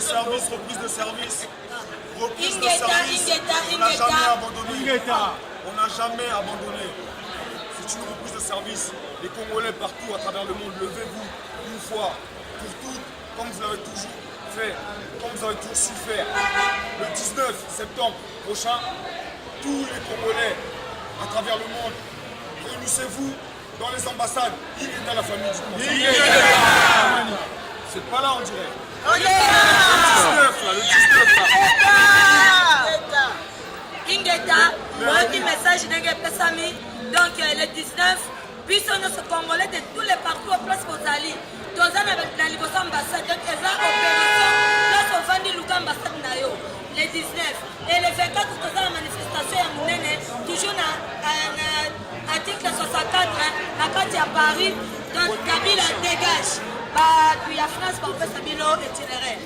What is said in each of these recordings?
service, reprise de service. Reprise de service. On n'a jamais abandonné. On n'a jamais abandonné. C'est une reprise de service. Les Congolais partout à travers le monde, levez-vous une fois pour toutes, comme vous l'avez toujours fait, comme vous avez toujours su faire. Le 19 septembre prochain, tous les Congolais à travers le monde, réunissez-vous dans les ambassades. Il est dans la famille du monde. C'est pas là, on dirait. Le 19 là, le 19 là. Ingeta, un message Pesami. Donc le 19, puis nous Congolais de tous les partout au place Kozali. Tous les ambassades, donc ils ont opération. Place au Vandi Luka ambassade Nayo. Le 19. Et le 24, nous avons la manifestation à Mounene, toujours dans l'article 64, à Kati à Paris. Donc Kabila dégage. Puis à France, on fait Sabino itinéraire.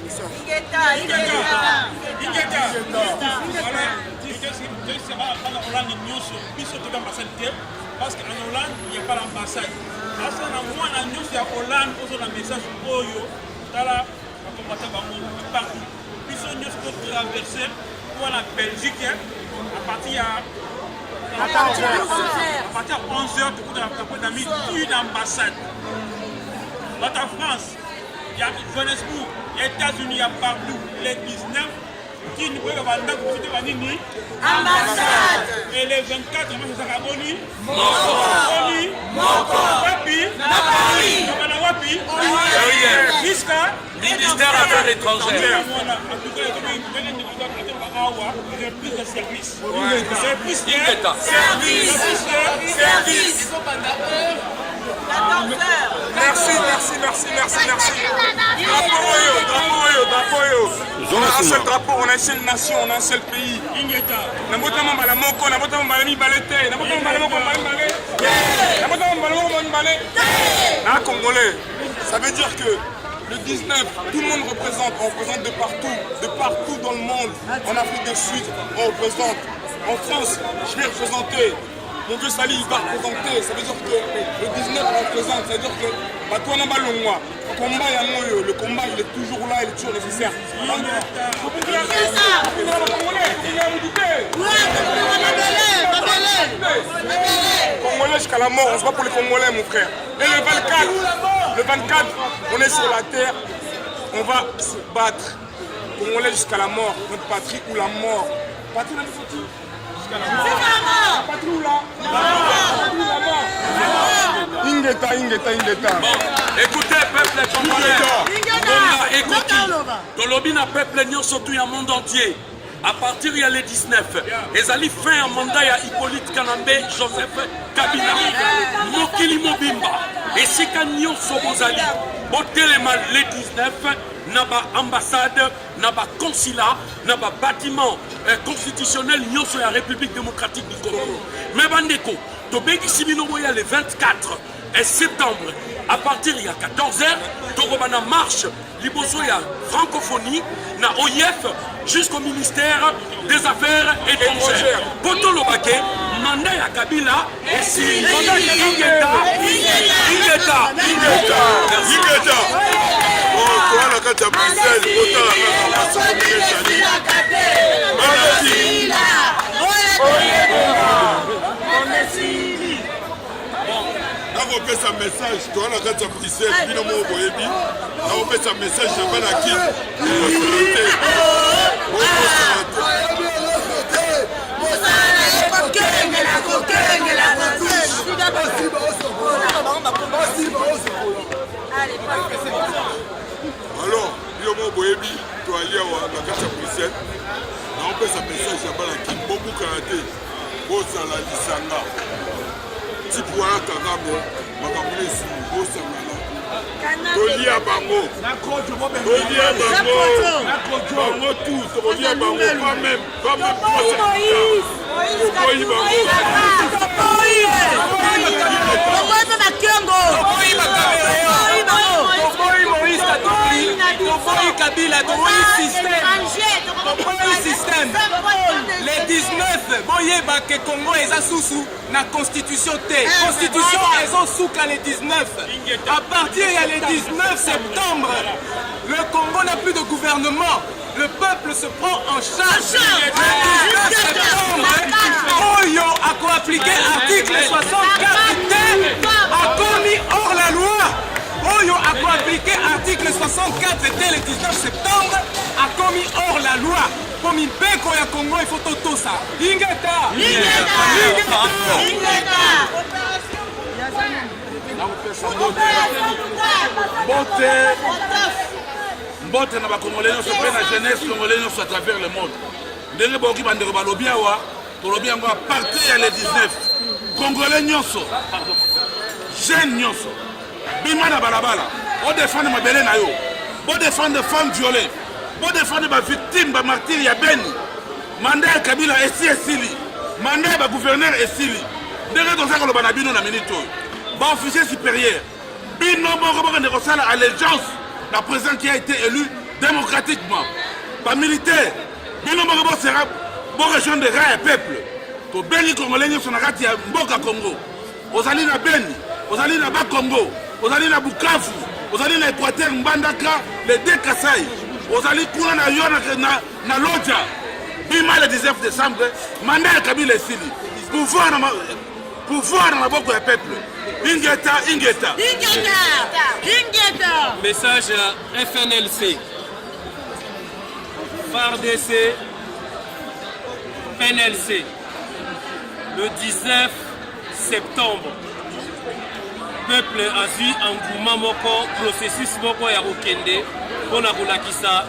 Parce qu'en Hollande, il n'y a pas l'ambassade. Parce qu'en Hollande, il y a Hollande, il y a un message pour eux, partout. Puis nous avons traversé pour la Belgique, à partir de 11h, tu as une ambassade. Dans la France, il y a Johannesburg, il y a les États-Unis, il y a partout. Les 19 qui nous peuvent vendre ambassade. Et les 24, c'est Sakaboni, Moko, Wapi, Wapi, jusqu'à ministère des Affaires étrangères. Plus de service. Service. Merci. On a un seul drapeau, on a une seule nation, on a un seul pays. Congolais, ça veut dire que le 19, tout le monde représente, on représente de partout dans le monde. En Afrique du Sud, on représente. En France, je vais représenter. Mon vieux Sali, il va représenter. Ça veut dire que le 19 représente. Ça veut dire que le combat, il est toujours là, il est toujours nécessaire. Congolais jusqu'à la mort, on se bat pour les Congolais, mon frère. Et le 24, on est sur la terre, on va se battre. Congolais jusqu'à la mort, notre patrie ou la mort. Patrie, la mort. La patrie ou la mort. Ingeta. Écoutez, peuple congolais. Écoutez, Tolobina peuple nyon surtout dans le monde entier. À partir de le 19, ils allaient faire un mandat à Hippolyte Kanambe, Joseph Kabila, Mokili Mobimba. Et si Kanyon Sobozali, Botelema le 19, n'a pas ambassade, n'a pas consulat, n'a pas bâtiment constitutionnel sur la République démocratique du Congo. Mais Bandeko, Tobeki Sibinoboya le 24 septembre, à partir de 14h, Torobana marche, Libosoya francophonie, na OIF jusqu'au ministère des Affaires étrangères. Poto Lobake, mandat ya Kabila, et si Ingeta. un message, toi la carte à Bruxelles, puis non mon boyebi, on fait un message, j'ai pas la quitte. Alors, yo mon boyebi, toi aller à la carte à Bruxelles, on fait un message, j'ai pas la quitte, beaucoup karaté, bosa la lisanga. Tipua Kagame, Makamulesi, Bosamana. Tolia Bango. Tolia Bango. Bango tous. Tolia Bango. Pas même. Moïse. système. Les 19, boye que Congo est sous la constitution T. Constitution est sous les 19. À partir du 19 septembre, le Congo n'a plus de gouvernement. gouvernement. Le peuple se prend en charge. Le 19 septembre, Oyo a appliqué article 64 a commis hors la loi. Oyo a appliqué article 64 le 19 septembre a commis hors la loi. Comme une béco ya Congo, il faut tout ça. Ingeta. Mbote na bakongolais nyonso mpe na jeunesse congolais nyonso à travers le monde ndenge bokoki bandeko balobi awa tolobi yango a partir ya le 19 congolais nyonso jeune nyonso bima na balabala odefendre mabele na yo bodefendre femme violée bodefendre bavictime bamartire ya Beni manda ya Kabila esili manda ya bagouverneur esili ndenge toza koloba na bino na minute oyo baofficier supérieur bino moko bokende kosala allégeance la président qui a été élu démocratiquement par militaire bino moko bosera borejoindre ra ya peuple tobengi congolais nyonso na kati ya mboka Congo ozali na Beni ozali na Bakongo ozali na Bukavu ozali na Équateur Mbandaka les deux Kasai ozali kuna na yo na Lodja bima le 19 décembre mandat ya Kabila esili pouvoir na maboko ya peuple ingeta message à FNLC FARDC PNLC le 19 septembre peuple azwi engouement moko processus moko ya kokende mpona kolakisa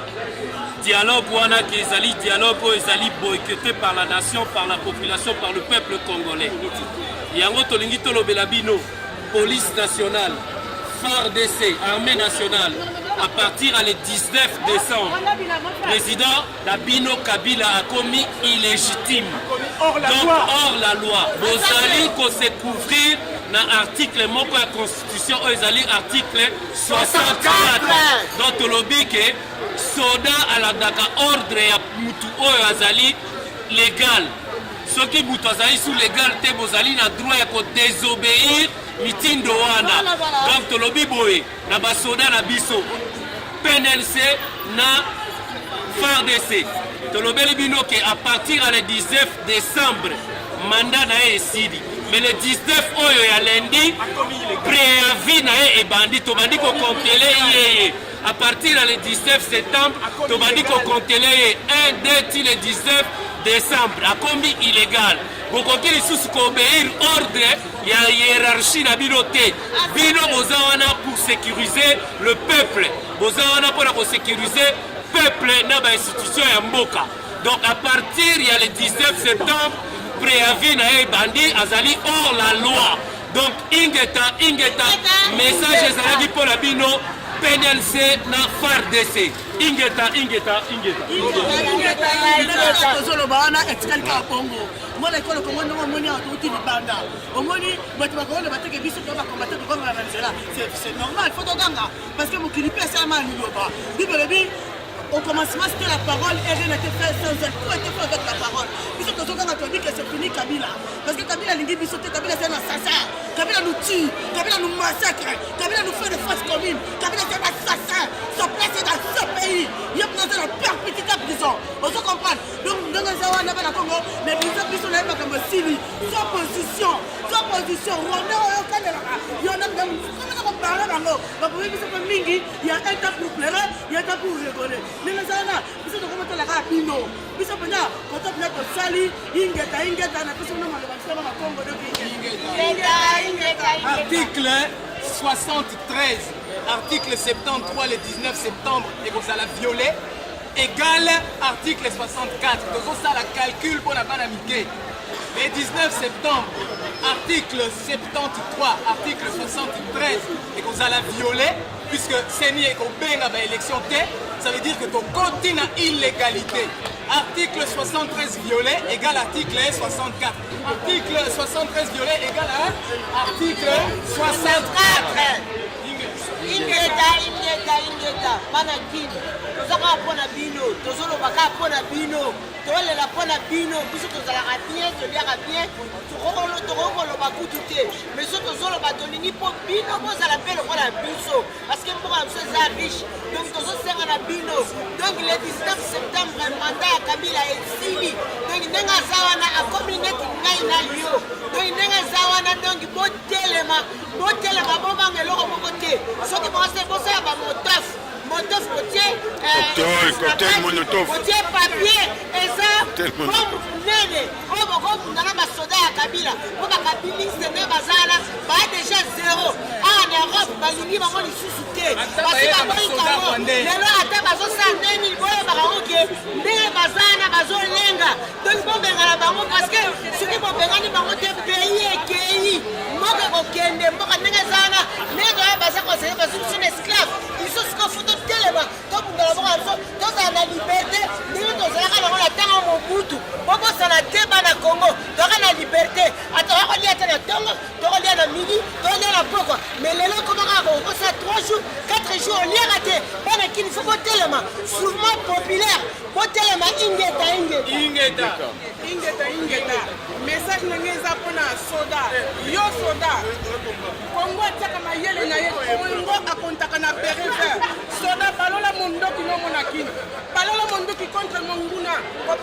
dialogue wana ki ezali dialogue oyo ezali boycotté par la nation, par la population, par le peuple congolais. Yango tolingi tolobela bino police nationale, FARDC, armée nationale, à partir à le 19 décembre, président Dabino Kabila a commis illégitime. Hors la loi. Bozali ko se couvrir na article moko ya constitution ezali article 64. Donc tolobi ke soda alandaka ordre ya mutu oyo azali légal. Soki mutu azali sous légal te bozali na droit ya ko désobéir mitindo wana. Donc tolobi boye na basoda na biso PNLC na FARDC. Tolobeli bino ke à partir à le 19 décembre mandat na esidi. Mais le 19 oyo ya lundi préavis na e bandi tobandi ko compter yeye. À partir du 19 septembre, tobandi ko compter 1 2 le 19 décembre a commis illégal. Bokoki lisusu ko obéir ordre ya hiérarchie na bino te. Bino boza wana pour sécuriser le peuple. Boza wana pour sécuriser peuple na ba institution ya mboka. Donc à partir il y a le 19 septembre préavis na e bandi azali hors la loi. Donc ingeta message ezalaki pour la bino PNLC na FARDC. Ingeta. tozoloba wana etikali kaka bongo mwana ekolo kongo ndongo omoni awa touti libanda omoni bato bakongole bateke biso to bakombate tokongola na nzela c'est normal faut toganga parce que mokili mpe esalama ya liloba bible elobi au commencement c'était la parole et rien n'était fait sans elle. Tout était fait avec la parole. Biso tozokanga tobi que c'est fini Kabila. Parce que Kabila lingi biso te Kabila c'est un assassin. Kabila nous tue, Kabila nous massacre, Kabila nous fait de fausses communes. Kabila c'est un assassin. Son place est dans ce pays. Il y a besoin de la perpétuité prison. On se comprend. Donc dans les Zawa na bana Congo, mais biso na ba comme Sili, sans position, Rwanda au Canada. Il y en a même comment on parle bango. Ba pour biso ko mingi, il y a un temps pour pleurer, il y a un temps pour rigoler. Mais les Zawa biso to comment la ka bino. Biso pena quand on peut sali ingeta na biso na malobakisa na Congo de Article 73, article 73 le 19 septembre, et vous allez violer, égale article 64. Donc ça la calcul pour la banamité. Le 19 septembre, article 73, article 73, et vous allez violer, puisque c'est ni qu'on benga à l'élection T, ça veut dire que ton continent illégalité. Article 73 violé égale article 64. Article 73 violé égale à article 64. Ingeta. Mana kini. Tozaka pona bino. Tozolo baka pona bino. tolela mpona bino biso tozalaka bien toliaka bien tokokoloba kutu te mais so tozoloba tolingi mpo bino bozala mpe lokola biso parce que mboka na biso eza riche donc tozosenga na bino donc le 19 septembre mandat ya kabila esili donc ndenge aza wana akomi neti ngai na yo donc ndenge aza wana donc botelema bobanga eloko moko te soki bosala bamotof kotie papier eza nene oyo bokokundana basoda ya kabila po bakabiliste nde bazala baya deja zero awa na europe balingi bango lisusu te basi baboyikango lelo ata bazosala ndeni boyebaka oke ndenge bazana bazolenga donc bobengana bango parceke soki bobengani bango te pays ekei mboka kokende mboka ndenge ezana ndenge toya baza konseye bazibiso na esclave biso siko foto telema tobundala mboka na biso tozala na liberté ndenge tozalaka nango na ntango mobutu bobosana te bana congo toka na liberté ata okolia te na ntongo tokolia na midi tokolia na pokwa mais lelo komaka bokosa 3 jours 4 jours oliaka te bana kini fo botelema souvement populaire botelema ingeta message ndenge eza mpona soda yo soda kongo atiaka mayele na ye kongo akontaka na périphère soda balola mondoki nomona kini balola mondoki contre monguna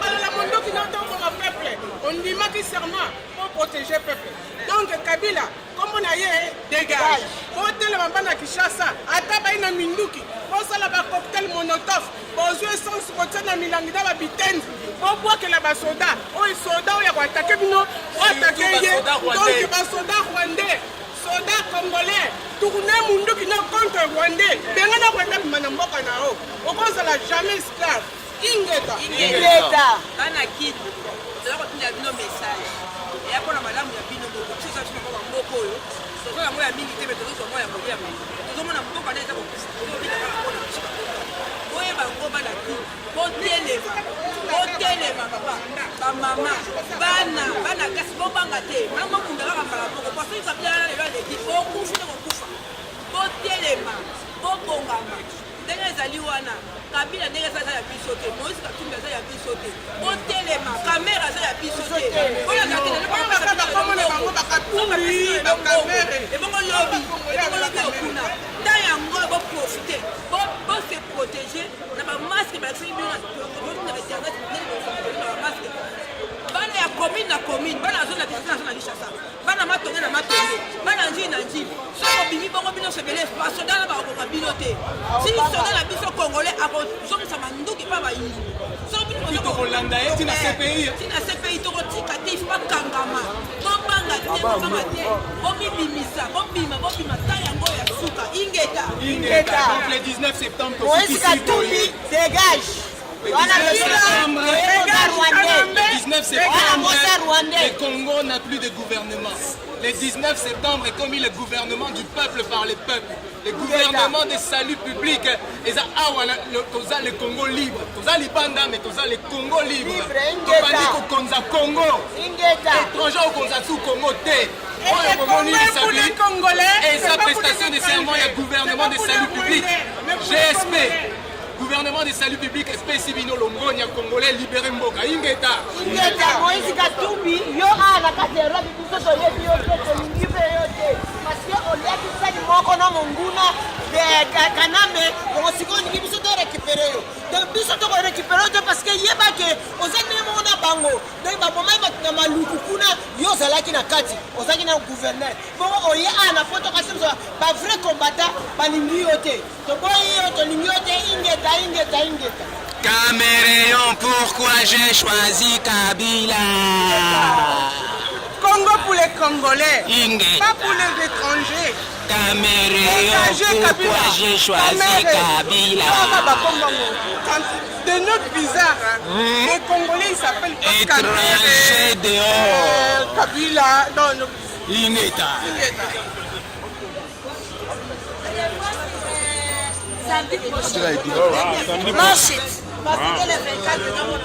balola mondoki notoboma peuple ondimaki serment pour protéger peuple donc kabila kombo na ye dégage botelema bana kishasa ata bai na minduki bosala bacocktail monotov bozwi essence kotia na milangi na babitendi bobwakela basoda oyo soda oyo ya koatake bino oatake ye donc basoda rwandais soda congolais tourne munduki no contre rwandais ndenge na kwenda bima na mboka na yo okozala jamais esclave ingeta bana kidi toza kotinda bino message eya mpona malamu ya bino bokotusa bino mboka mboka oyo tozo yango ya mingi te me tozozwa mwa ya kolia me tozomona mboka nde eza kokufa tozobika kaka mpona kosuka boyeba ngo bana kidi botelema papa bamama bana kasi bobanga te mango munda kaka mbala moko pasoki kabiala lelo aleki okufi nde kokufa botelema bobongama ndenge ezali wana kabila ndenge eza ya biso te moïse katumbi aza ya biso te botelema kamera aza ya biso te ebongo lobi okuna nta yango boprofite bose protege na bamaske balakisaki bino na internet bamaske bana ya commune na commune bana azo na biso na lishasa bana matonge na matonge bana njili na njili soko bimi bongo bino sebele basoda na bakokoka bino te si soda na biso congolais akozongisa manduki mpa bayini tokolanda ye tina CPI tokotika te bakangama bobanga te bomibimisa bobima ta yango ya suka ingeta donc le 19 septembre Moïse Katumbi dégage. Le 19 septembre, le Congo n'a plus de gouvernement. Le 19 septembre est commis le gouvernement du peuple par le peuple. Le gouvernement de salut public. Et ça, toza le Congo libre. Toza Libanda, mais toza le Congo libre. Topandi ko konza Congo. Étranger au konza sous Congo T. Et sa prestation de serment, il y a gouvernement de salut public. GSP. Gouvernement de salut public espèce bino longonia congolais libéré mboka ingeta Moïse Katumbi yo ala katero biso to yebi yo to lingibe yo te parce que on l'a dit ça moko na monguna de kaname ko siko lingi biso to récupérer yo donc biso to récupérer yo parce que yeba ke ozane mo na bango donc ba bomai ba maluku kuna yo zalaki na kati ozaki na gouverneur bon oye ana poto kasi ba vrai combattant ba lingi yo te to boy yo to lingi yo te ingeta. Cameroun, pourquoi j'ai choisi Kabila? Congo pour les Congolais, Ingeta. pas pour les étrangers. Cameroun, pourquoi j'ai choisi Kabila? Des notes bizarres, les Congolais ils s'appellent pas étranger dehors. Kabila, non. Ingeta. Samedi prochain. Parce que le 24 novembre,